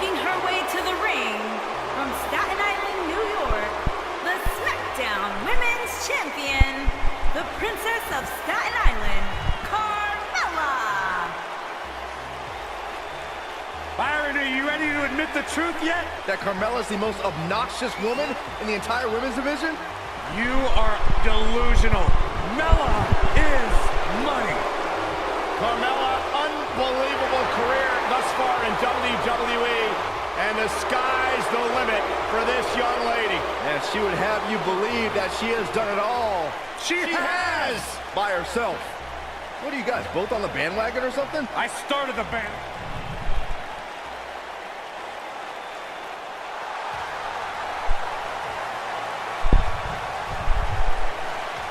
Making her way to the ring from Staten Island, New York, the SmackDown Women's Champion, the Princess of Staten Island, Carmella. Byron, are you ready to admit the truth yet? That Carmella's the most obnoxious woman in the entire women's division? You are delusional. Mella is money. Carmella, unbelievable career thus far in WWE, and the sky's the limit for this young lady. And she would have you believe that she has done it all. She has! By herself. What are you guys, both on the bandwagon or something? I started the band.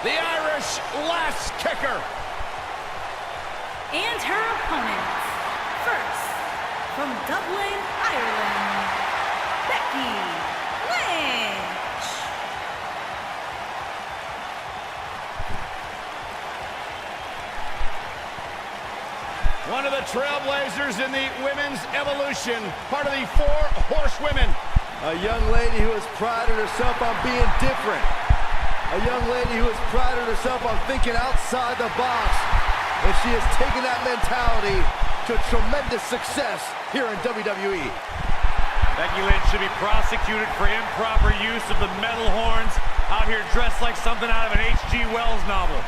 The Irish last kicker. And her opponents, first, from Dublin, Ireland, Becky Lynch. One of the trailblazers in the women's evolution, part of the 4 horsewomen. A young lady who has prided herself on being different. A young lady who has prided herself on thinking outside the box. And she has taken that mentality to tremendous success here in WWE. Becky Lynch should be prosecuted for improper use of the metal horns, out here dressed like something out of an H.G. Wells novel.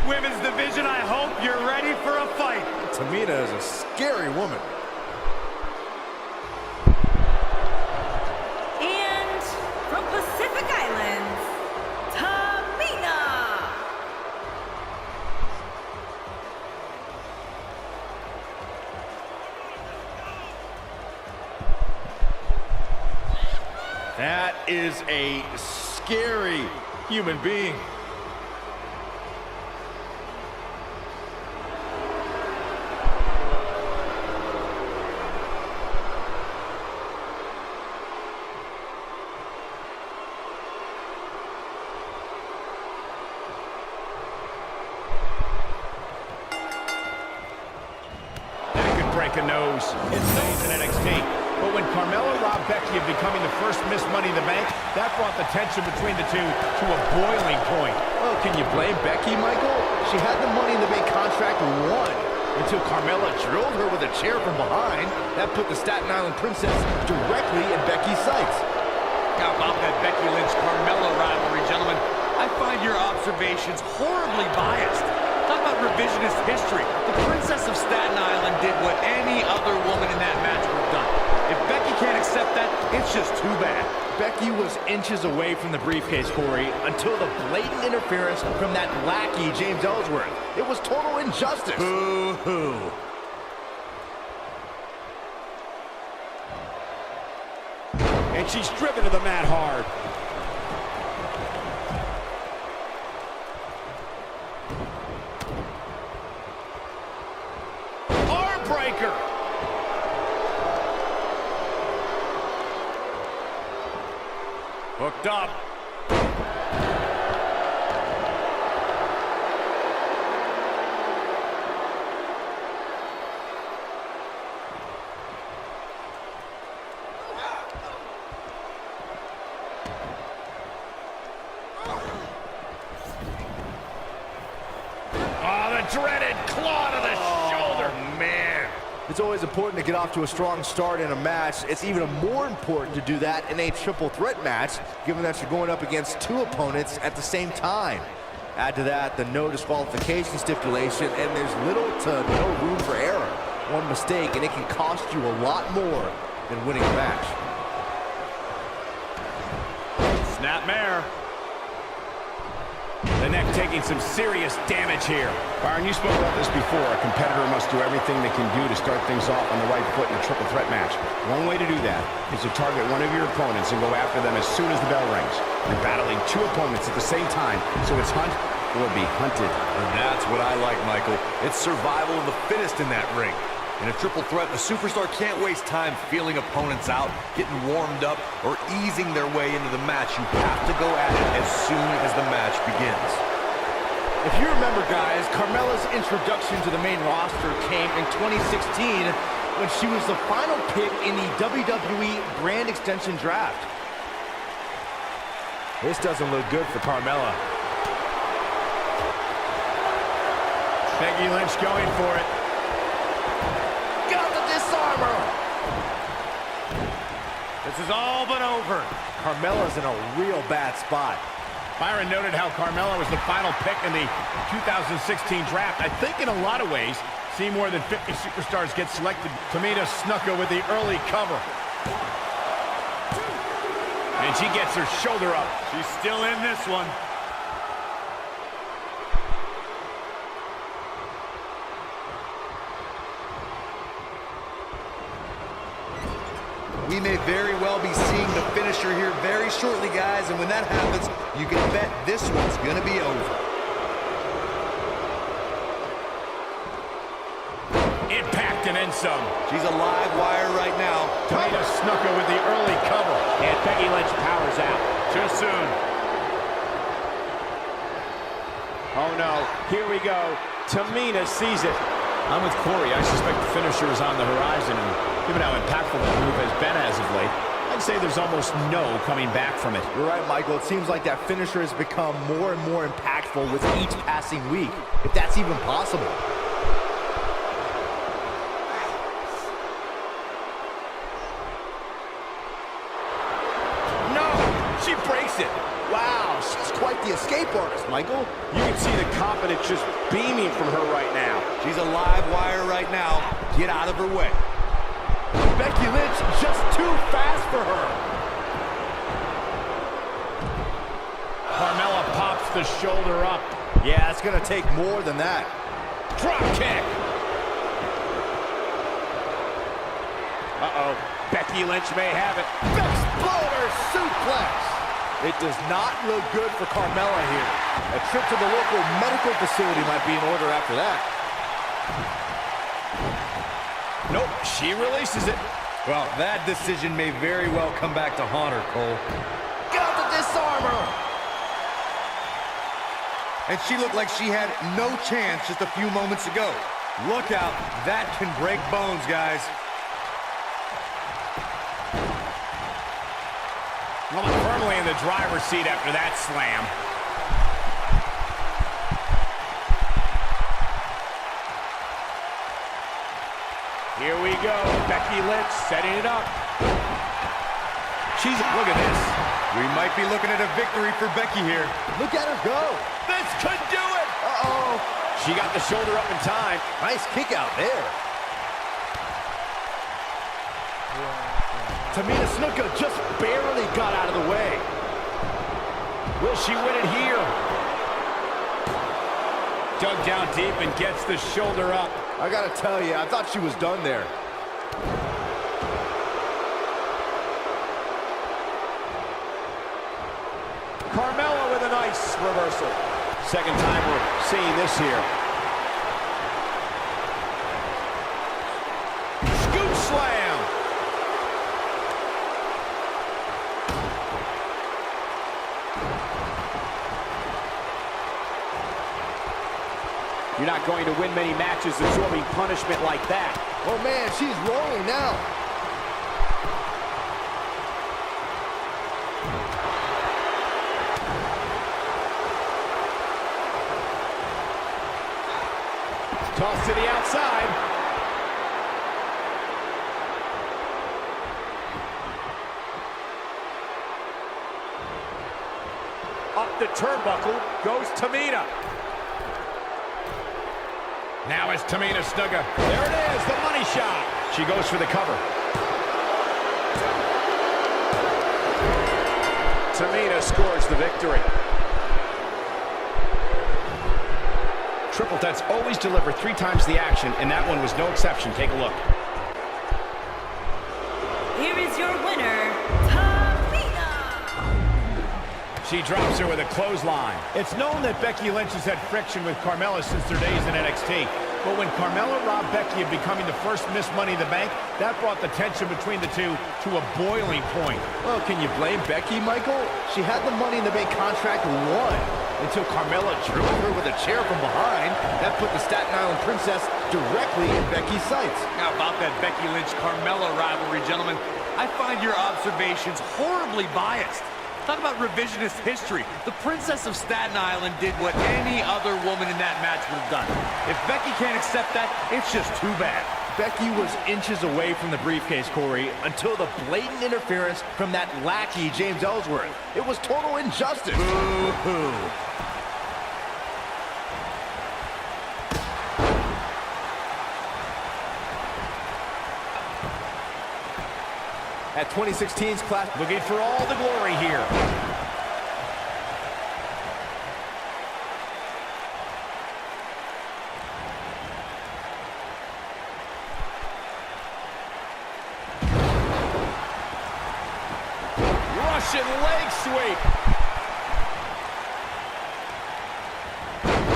Women's division, I hope you're ready for a fight. Tamina is a scary woman. And from Pacific Islands, Tamina. That is a scary human being. Break a nose in days in NXT. But when Carmella robbed Becky of becoming the first Miss Money in the Bank, that brought the tension between the two to a boiling point. Oh, can you blame Becky, Michael? She had the Money in the Bank contract won until Carmella drilled her with a chair from behind. That put the Staten Island Princess directly in Becky's sights. How about that Becky Lynch-Carmella rivalry, gentlemen? I find your observations horribly biased. Talk about revisionist history. The Princess of Staten Island did what any other woman in that match would have done. If Becky can't accept that, it's just too bad. Becky was inches away from the briefcase, Corey, until the blatant interference from that lackey, James Ellsworth. It was total injustice. Boo-hoo. And she's driven to the mat hard. Breaker. Hooked up. Oh, the dreaded claw to the shoulder. Man. It's always important to get off to a strong start in a match. It's even more important to do that in a triple threat match, given that you're going up against 2 opponents at the same time. Add to that the no disqualification stipulation, and there's little to no room for error. One mistake, and it can cost you a lot more than winning a match. Snapmare. The neck taking some serious damage here. Byron, you spoke about this before. A competitor must do everything they can do to start things off on the right foot in a triple threat match. One way to do that is to target one of your opponents and go after them as soon as the bell rings. You're battling 2 opponents at the same time, so it's hunt or be hunted. And that's what I like, Michael. It's survival of the fittest in that ring. In a triple threat, the superstar can't waste time feeling opponents out, getting warmed up, or easing their way into the match. You have to go at it as soon as the match begins. If you remember, guys, Carmella's introduction to the main roster came in 2016 when she was the final pick in the WWE brand extension draft. This doesn't look good for Carmella. Becky Lynch going for it. Got the disarmer! This is all but over. Carmella's in a real bad spot. Byron noted how Carmella was the final pick in the 2016 draft. I think in a lot of ways, see more than 50 superstars get selected. Tamina Snuka with the early cover. And she gets her shoulder up. She's still in this one. We may very well be seeing the finisher here very shortly, guys, and when that happens, you can bet this one's gonna be over. Impact and then some. She's a live wire right now. Tamina Snuka with the early cover. And Becky Lynch powers out. Too soon. Oh no, here we go. Tamina sees it. I'm with Corey. I suspect the finisher is on the horizon, and given how impactful that move has been as of late, I'd say there's almost no coming back from it. You're right, Michael. It seems like that finisher has become more and more impactful with each passing week, if that's even possible. No, she breaks it. Wow, she's quite the escape artist, Michael. You can see the confidence just beaming from her right now. She's a live wire right now. Get out of her way. Becky Lynch just too fast for her. Carmella pops the shoulder up. Yeah, it's gonna take more than that. Drop kick. Uh-oh, Becky Lynch may have it. Exploder suplex. It does not look good for Carmella here. A trip to the local medical facility might be in order after that. Nope, she releases it. Well, that decision may very well come back to haunt her, Cole. Got the disarmer. And she looked like she had no chance just a few moments ago. Look out, that can break bones, guys. Woman firmly in the driver's seat after that slam. Here we go, Becky Lynch setting it up. Look at this. We might be looking at a victory for Becky here. Look at her go. This could do it. Uh-oh. She got the shoulder up in time. Nice kick out there. Tamina Snuka just barely got out of the way. Will she win it here? Dug down deep and gets the shoulder up. I gotta tell you, I thought she was done there. Carmella with a nice reversal. Second time we're seeing this here. Scoop slam. You're not going to win many matches absorbing punishment like that. Oh man, she's rolling now. Toss to the outside. Up the turnbuckle goes Tamina. Now it's Tamina Snuka. There it is, the money shot. She goes for the cover. Tamina scores the victory. Triple Threats always deliver 3 times the action, and that one was no exception. Take a look. Here is your winner, Tamina. She drops her with a clothesline. It's known that Becky Lynch has had friction with Carmella since their days in NXT. But when Carmella robbed Becky of becoming the first Miss Money in the Bank, that brought the tension between the two to a boiling point. Well, can you blame Becky, Michael? She had the Money in the Bank contract won. until Carmella drilled her with a chair from behind. That put the Staten Island Princess directly in Becky's sights. How about that Becky Lynch-Carmella rivalry, gentlemen? I find your observations horribly biased. Talk about revisionist history. The Princess of Staten Island did what any other woman in that match would have done. If Becky can't accept that, it's just too bad. Becky was inches away from the briefcase, Corey, until the blatant interference from that lackey, James Ellsworth. It was total injustice. Boo-hoo. At 2016's class, Looking for all the glory here. Russian leg sweep.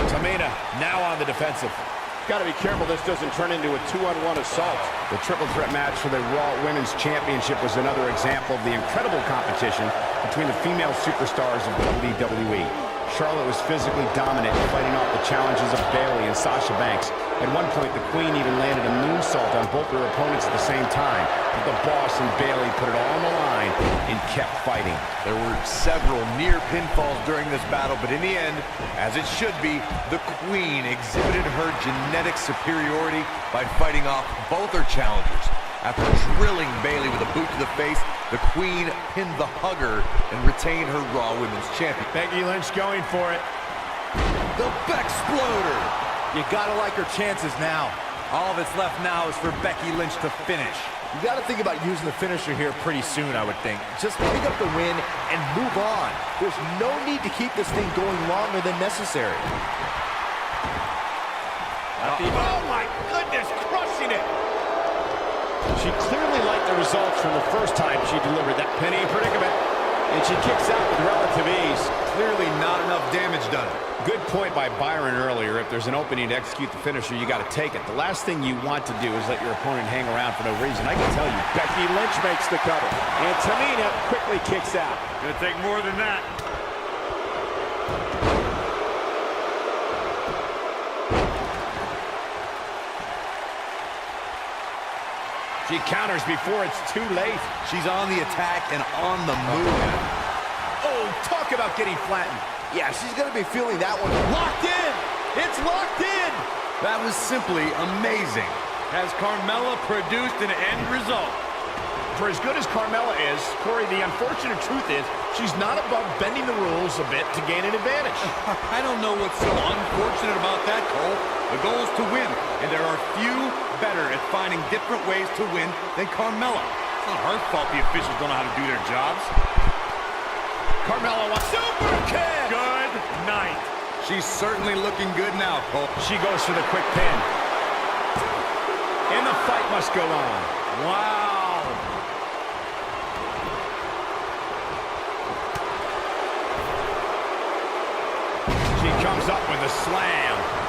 Tamina now on the defensive. Got to be careful this doesn't turn into a 2-on-1 assault. The triple threat match for the Raw Women's Championship was another example of the incredible competition between the female superstars of WWE. Charlotte was physically dominant, fighting off the challenges of Bayley and Sasha Banks. At one point, the Queen even landed a moonsault on both their opponents at the same time. But the Boss and Bayley put it all on the line and kept fighting. There were several near pinfalls during this battle, but in the end, as it should be, the Queen exhibited her genetic superiority by fighting off both her challengers. After drilling Bayley with a boot to the face, the Queen pinned the Hugger and retained her Raw Women's Champion. Becky Lynch going for it. The Bexploder! you gotta like her chances now. All that's left now is for Becky Lynch to finish. You gotta think about using the finisher here pretty soon, I would think. Just pick up the win and move on. There's no need to keep this thing going longer than necessary. Oh my goodness, crushing it! She clearly liked the results from the first time she delivered that penny predicament, and she kicks out with relative ease. Clearly not enough damage done. Good point by Byron earlier. If there's an opening to execute the finisher, you got to take it. The last thing you want to do is let your opponent hang around for no reason. I can tell you, Becky Lynch makes the cover, and Tamina quickly kicks out. Gonna take more than that. she counters before it's too late. She's on the attack and on the move. Oh, talk about getting flattened. Yeah, she's gonna be feeling that one. Locked in! It's locked in! That was simply amazing. Has Carmella produced an end result? For as good as Carmella is, Corey, the unfortunate truth is she's not above bending the rules a bit to gain an advantage. I don't know what's so unfortunate about that, Cole. The goal is to win, and there are few better at finding different ways to win than Carmella. It's not her fault the officials don't know how to do their jobs. Carmella wants super kick. Good night. She's certainly looking good now, Cole. She goes for the quick pin. And the fight must go on. Wow. She comes up with a slam.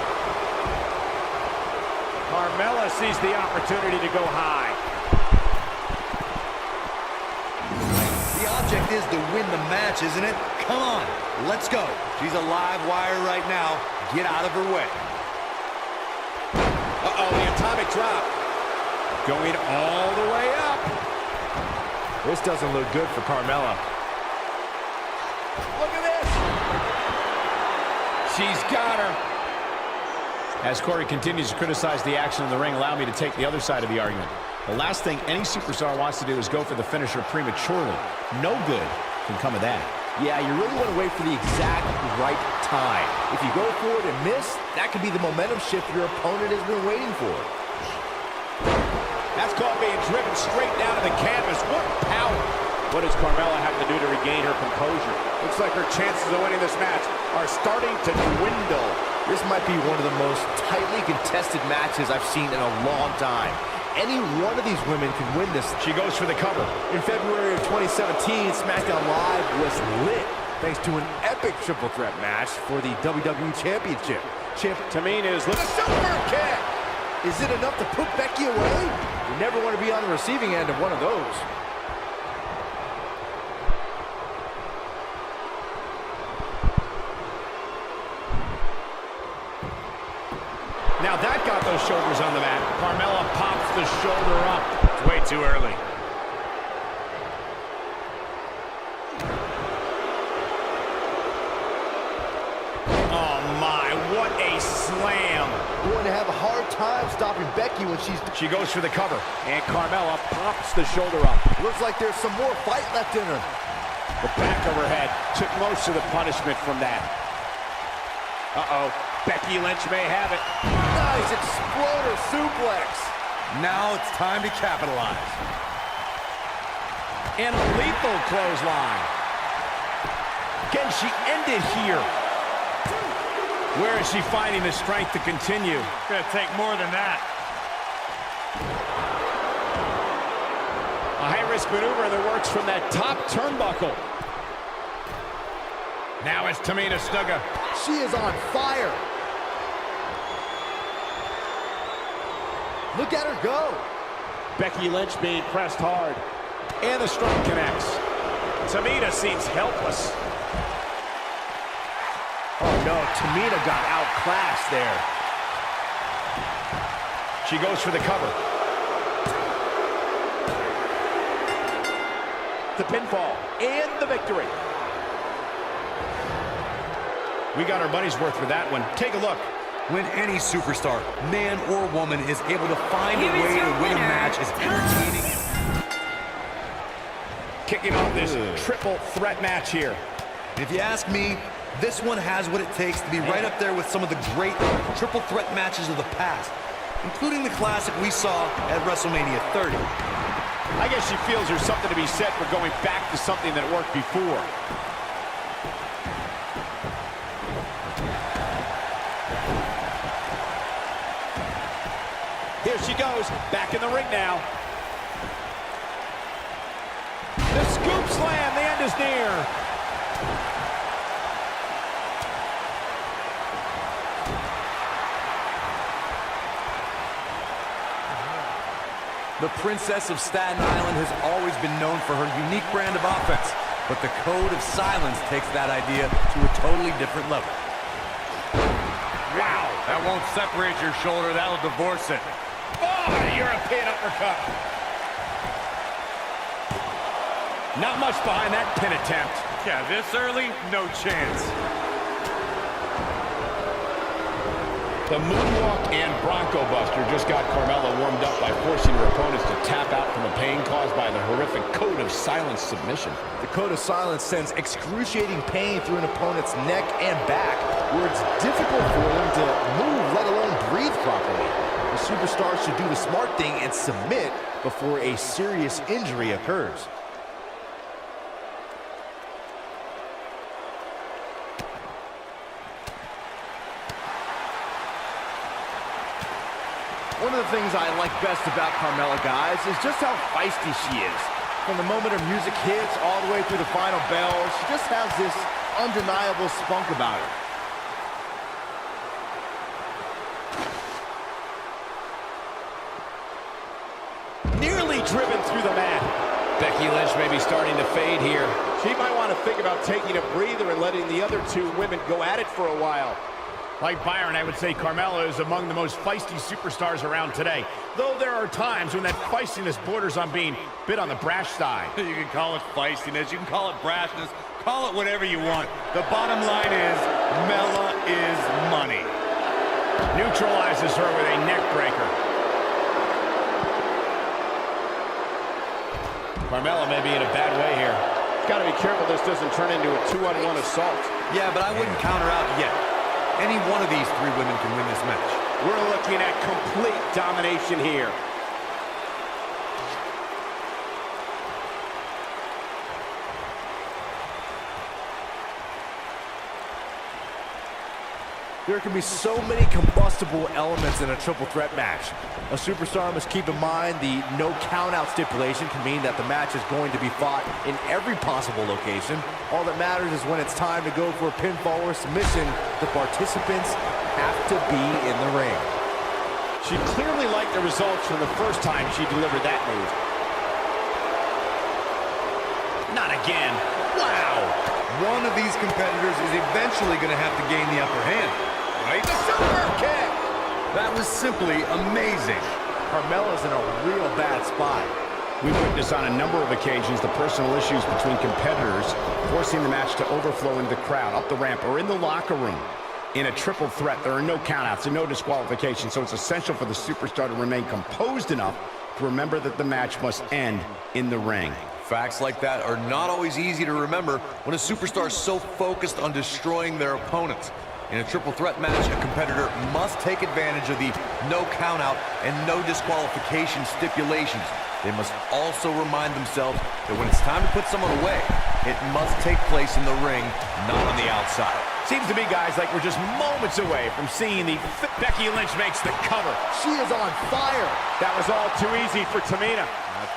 Carmella sees the opportunity to go high. The object is to win the match, isn't it? Come on, let's go. She's a live wire right now. Get out of her way. Uh-oh, the atomic drop. Going all the way up. This doesn't look good for Carmella. Look at this. She's got her. As Corey continues to criticize the action in the ring, allow me to take the other side of the argument. The last thing any superstar wants to do is go for the finisher prematurely. No good can come of that. Yeah, you really want to wait for the exact right time. If you go for it and miss, that could be the momentum shift your opponent has been waiting for. That's called being driven straight down to the canvas. What power! What does Carmella have to do to regain her composure? Looks like her chances of winning this match are starting to dwindle. This might be one of the most tightly contested matches I've seen in a long time. Any one of these women can win this. She goes for the cover. In February of 2017, SmackDown Live was lit thanks to an epic triple threat match for the WWE Championship. Tamina is looking. Super kick! Is it enough to put Becky away? You never want to be on the receiving end of one of those. Now that got those shoulders on the mat. Carmella pops the shoulder up. It's way too early. Oh my, what a slam. Going to have a hard time stopping Becky when She goes for the cover. And Carmella pops the shoulder up. looks like there's some more fight left in her. The back of her head took most of the punishment from that. Uh-oh. Becky Lynch may have it. Nice exploder suplex. Now it's time to capitalize. And a lethal clothesline. Can she end it here? Where is she finding the strength to continue? Gonna take more than that. A high-risk maneuver that works from that top turnbuckle. Now it's Tamina Snuka. She is on fire. Look at her go. Becky Lynch being pressed hard. And the strike connects. Tamina seems helpless. Oh no, Tamina got outclassed there. She goes for the cover. The pinfall and the victory. We got our money's worth for that one. Take a look. When any superstar, man or woman, is able to find a Here is way your to win a winner, match as entertaining. Kicking off this triple threat match here. If you ask me, this one has what it takes to be right up there with some of the great triple threat matches of the past, including the classic we saw at WrestleMania 30. I guess she feels there's something to be said for going back to something that worked before. Here she goes, back in the ring now. The scoop slam, the end is near. The Princess of Staten Island has always been known for her unique brand of offense, but the code of silence takes that idea to a totally different level. Wow, that won't separate your shoulder, that'll divorce it. Oh, European uppercut. Not much behind that pin attempt. Yeah, this early, no chance. The moonwalk and Bronco Buster just got Carmella warmed up by forcing her opponents to tap out from the pain caused by the horrific code of silence submission. The code of silence sends excruciating pain through an opponent's neck and back, where it's difficult for them to move, let alone breathe properly. The superstar should do the smart thing and submit before a serious injury occurs. One of the things I like best about Carmella, guys, is just how feisty she is. From the moment her music hits all the way through the final bell, she just has this undeniable spunk about her. Nearly driven through the mat. Becky Lynch may be starting to fade here. She might want to think about taking a breather and letting the other two women go at it for a while. Like Byron, I would say Carmella is among the most feisty superstars around today. Though there are times when that feistiness borders on being a bit on the brash side. You can call it feistiness, you can call it brashness, call it whatever you want. The bottom line is, Mella is money. Neutralizes her with a neck breaker. Carmella may be in a bad way here. Got to be careful this doesn't turn into a 2-on-1 assault. Yeah, but I wouldn't count her out yet. Any one of these three women can win this match. We're looking at complete domination here. There can be so many combustible elements in a triple threat match. A superstar must keep in mind the no count-out stipulation can mean that the match is going to be fought in every possible location. All that matters is when it's time to go for a pinfall or submission, the participants have to be in the ring. She clearly liked the results from the first time she delivered that move. Not again. Wow. One of these competitors is eventually going to have to gain the upper hand. Right? The super kick! That was simply amazing. Carmella's in a real bad spot. We've witnessed on a number of occasions the personal issues between competitors forcing the match to overflow into the crowd, up the ramp, or in the locker room. In a triple threat, there are no countouts and no disqualifications, so it's essential for the superstar to remain composed enough to remember that the match must end in the ring. Facts like that are not always easy to remember when a superstar is so focused on destroying their opponents. In a triple threat match, a competitor must take advantage of the no countout and no disqualification stipulations. They must also remind themselves that when it's time to put someone away, it must take place in the ring, not on the outside. Seems to me, guys, like we're just moments away from seeing the... Becky Lynch makes the cover. She is on fire. That was all too easy for Tamina.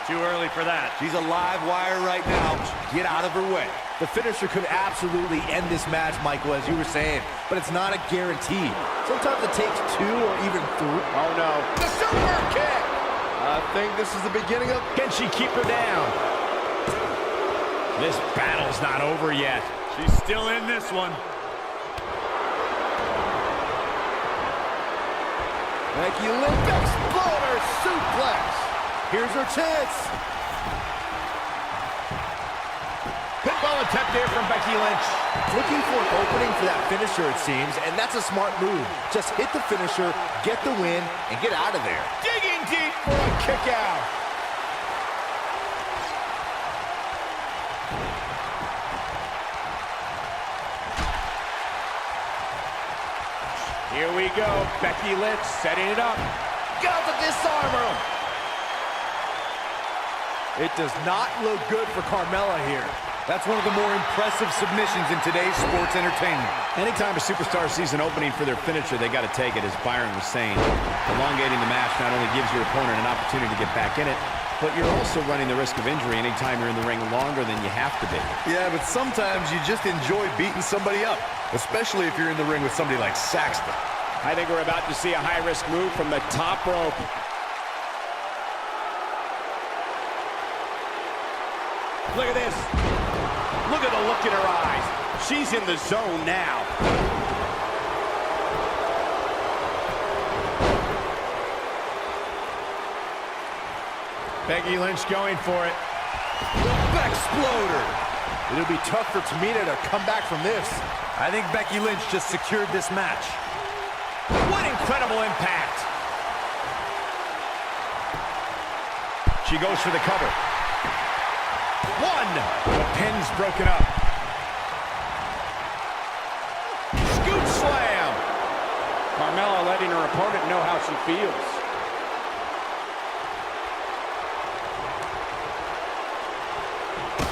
Too early for that. She's a live wire right now. Get out of her way. The finisher could absolutely end this match, Michael, as you were saying, but it's not a guarantee. Sometimes it takes 2 or even 3. Oh, no. The super kick! I think this is the beginning of... Can she keep her down? This battle's not over yet. She's still in this one. Becky Lynch exploder suplex. Here's her chance. Pinball attempt there from Becky Lynch. Looking for an opening for that finisher, it seems, and that's a smart move. Just hit the finisher, get the win, and get out of there. Digging deep for a kick out. Here we go. Becky Lynch setting it up. Got the disarmer. It does not look good for Carmella here. That's one of the more impressive submissions in today's sports entertainment. Anytime a superstar sees an opening for their finisher, they got to take it, as Byron was saying. Elongating the match not only gives your opponent an opportunity to get back in it, but you're also running the risk of injury anytime you're in the ring longer than you have to be. Yeah, but sometimes you just enjoy beating somebody up, especially if you're in the ring with somebody like Saxton. I think we're about to see a high-risk move from the top rope. Look at this. Look at the look in her eyes. She's in the zone now. Becky Lynch going for it. Exploder. It'll be tough for Tamina to come back from this. I think Becky Lynch just secured this match. What incredible impact. She goes for the cover. One. The pin's broken up. Scoop slam. Carmella letting her opponent know how she feels.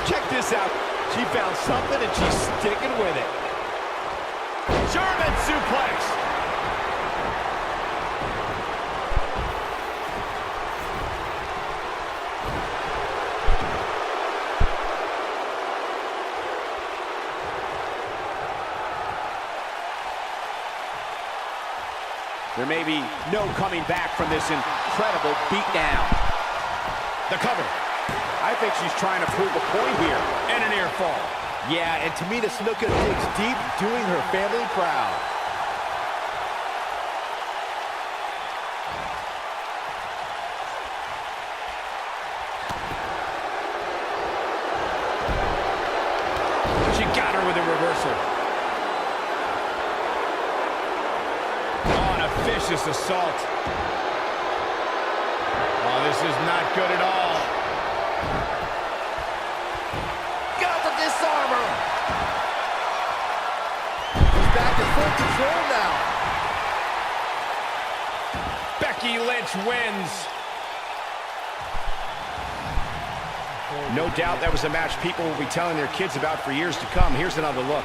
Check this out. She found something and she's sticking with it. German suplex. There may be no coming back from this incredible beatdown. The cover. I think she's trying to prove a point here. And an air fall. Yeah, and Tamina Snuka digs deep, doing her family proud. She got her with a reversal. Vicious assault. Oh, this is not good at all. Got the disarmer. She's back in full control now. Becky Lynch wins. No doubt that was a match people will be telling their kids about for years to come. Here's another look.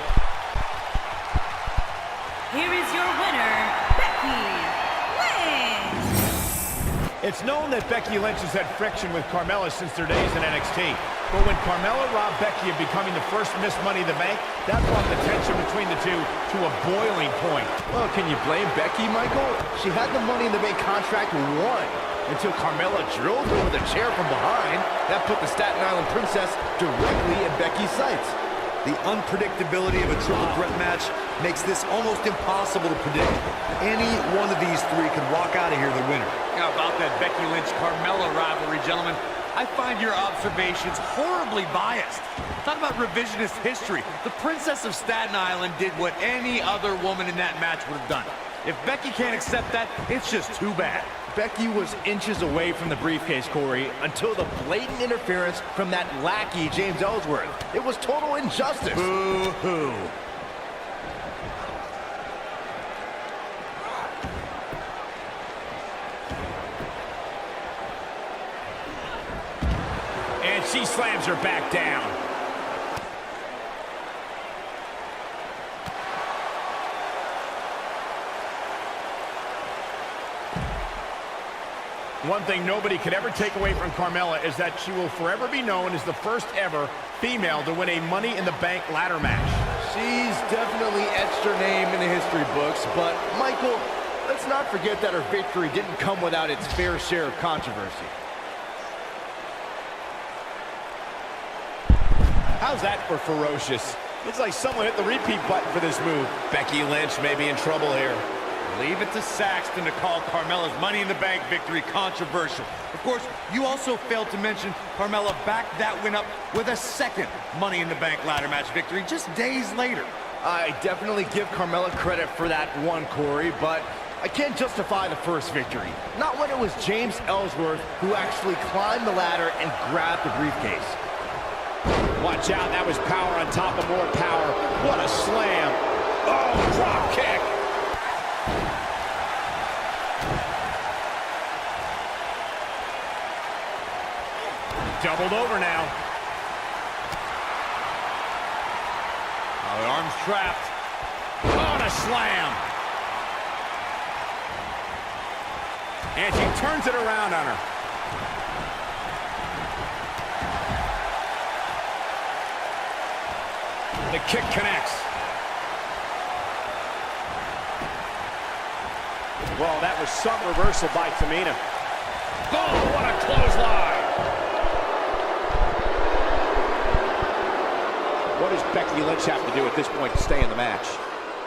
Here is your winner, Becky Lynch. It's known that Becky Lynch has had friction with Carmella since their days in NXT. But when Carmella robbed Becky of becoming the first Miss Money in the Bank, that brought the tension between the two to a boiling point. Well, can you blame Becky, Michael? She had the Money in the Bank contract won until Carmella drilled her with a chair from behind. That put the Staten Island Princess directly in Becky's sights. The unpredictability of a triple threat match makes this almost impossible to predict. Any one of these three could walk out of here the winner. How about that Becky Lynch-Carmella rivalry, gentlemen? I find your observations horribly biased. Talk about revisionist history. The Princess of Staten Island did what any other woman in that match would have done. If Becky can't accept that, it's just too bad. Becky was inches away from the briefcase, Corey, until the blatant interference from that lackey, James Ellsworth. It was total injustice. Boo-hoo. And she slams her back down. One thing nobody could ever take away from Carmella is that she will forever be known as the first ever female to win a Money in the Bank ladder match. She's definitely etched her name in the history books, but Michael, let's not forget that her victory didn't come without its fair share of controversy. How's that for ferocious? Looks like someone hit the repeat button for this move. Becky Lynch may be in trouble here. Leave it to Saxton to call Carmella's Money in the Bank victory controversial. Of course, you also failed to mention Carmella backed that win up with a second Money in the Bank ladder match victory just days later. I definitely give Carmella credit for that one, Corey, but I can't justify the first victory. Not when it was James Ellsworth who actually climbed the ladder and grabbed the briefcase. Watch out, that was power on top of more power. What a slam. Oh, drop kick. Doubled over now. Oh, the arm's trapped. Oh, and a slam. And she turns it around on her. The kick connects. Well, that was some reversal by Tamina. Oh, what a clothesline. What does Becky Lynch have to do at this point to stay in the match?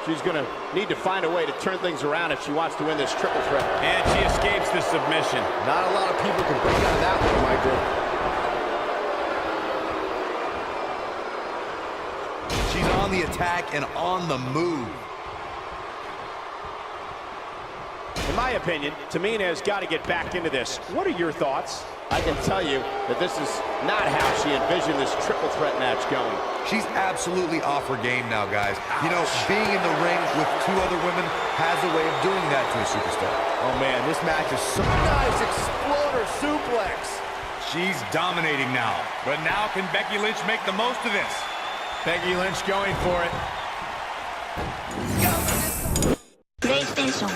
She's going to need to find a way to turn things around if she wants to win this triple threat. And she escapes the submission. Not a lot of people can break out of that one, Michael. She's on the attack and on the move. In my opinion, Tamina has got to get back into this. What are your thoughts? I can tell you that this is not how she envisioned this triple threat match going. She's absolutely off her game now, guys. You know, being in the ring with two other women has a way of doing that to a superstar. Oh man, this match is so nice. Exploder suplex. She's dominating now. But now can Becky Lynch make the most of this? Becky Lynch going for it. PlayStation